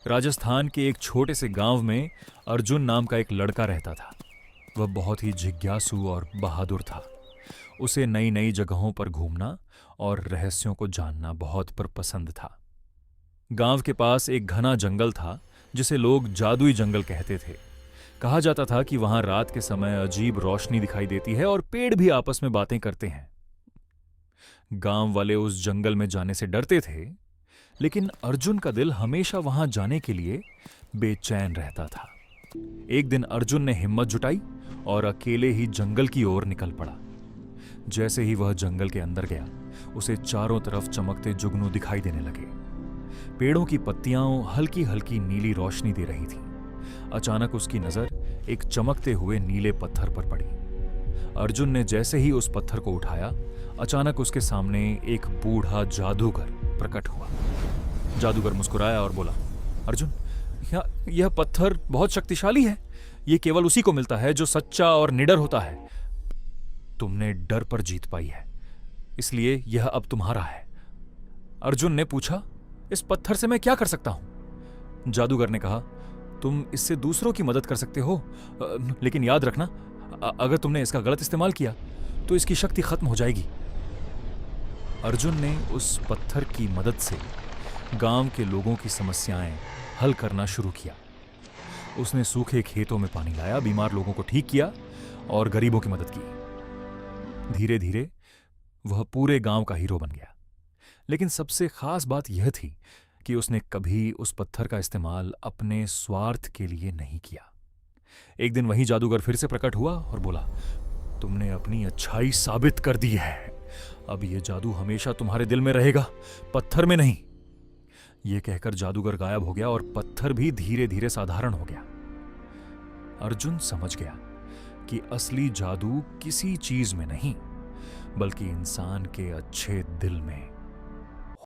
राजस्थान के एक छोटे से गांव में अर्जुन नाम का एक लड़का रहता था। वह बहुत ही जिज्ञासु और बहादुर था। उसे नई नई जगहों पर घूमना और रहस्यों को जानना बहुत पर पसंद था। गांव के पास एक घना जंगल था जिसे लोग जादुई जंगल कहते थे। कहा जाता था कि वहां रात के समय अजीब रोशनी दिखाई देती है और पेड़ भी आपस में बातें करते हैं। गांव वाले उस जंगल में जाने से डरते थे, लेकिन अर्जुन का दिल हमेशा वहां जाने के लिए बेचैन रहता था। एक दिन अर्जुन ने हिम्मत जुटाई और अकेले ही जंगल की ओर निकल पड़ा। जैसे ही वह जंगल के अंदर गया, उसे चारों तरफ चमकते जुगनू दिखाई देने लगे। पेड़ों की पत्तियां हल्की हल्की नीली रोशनी दे रही थीं। अचानक उसकी नजर एक चमकते हुए नीले पत्थर पर पड़ी। अर्जुन ने जैसे ही उस पत्थर को उठाया, अचानक उसके सामने एक बूढ़ा जादूगर प्रकट हुआ। जादूगर मुस्कुराया और बोला, अर्जुन, यह पत्थर बहुत शक्तिशाली है। यह केवल उसी को मिलता है जो सच्चा और निडर होता है। तुमने डर पर जीत पाई है, इसलिए यह अब तुम्हारा है। अर्जुन ने पूछा, इस पत्थर से मैं क्या कर सकता हूं? जादूगर ने कहा, तुम इससे दूसरों की मदद कर सकते हो, लेकिन याद रखना, अगर तुमने इसका गलत इस्तेमाल किया तो इसकी शक्ति खत्म हो जाएगी। अर्जुन ने उस पत्थर की मदद से गांव के लोगों की समस्याएं हल करना शुरू किया। उसने सूखे खेतों में पानी लाया, बीमार लोगों को ठीक किया और गरीबों की मदद की। धीरे धीरे वह पूरे गांव का हीरो बन गया। लेकिन सबसे खास बात यह थी कि उसने कभी उस पत्थर का इस्तेमाल अपने स्वार्थ के लिए नहीं किया। एक दिन वही जादूगर फिर से प्रकट हुआ और बोला, तुमने अपनी अच्छाई साबित कर दी है। अब यह जादू हमेशा तुम्हारे दिल में रहेगा, पत्थर में नहीं। यह कहकर जादूगर गायब हो गया और पत्थर भी धीरे धीरे साधारण हो गया। अर्जुन समझ गया कि असली जादू किसी चीज में नहीं, बल्कि इंसान के अच्छे दिल में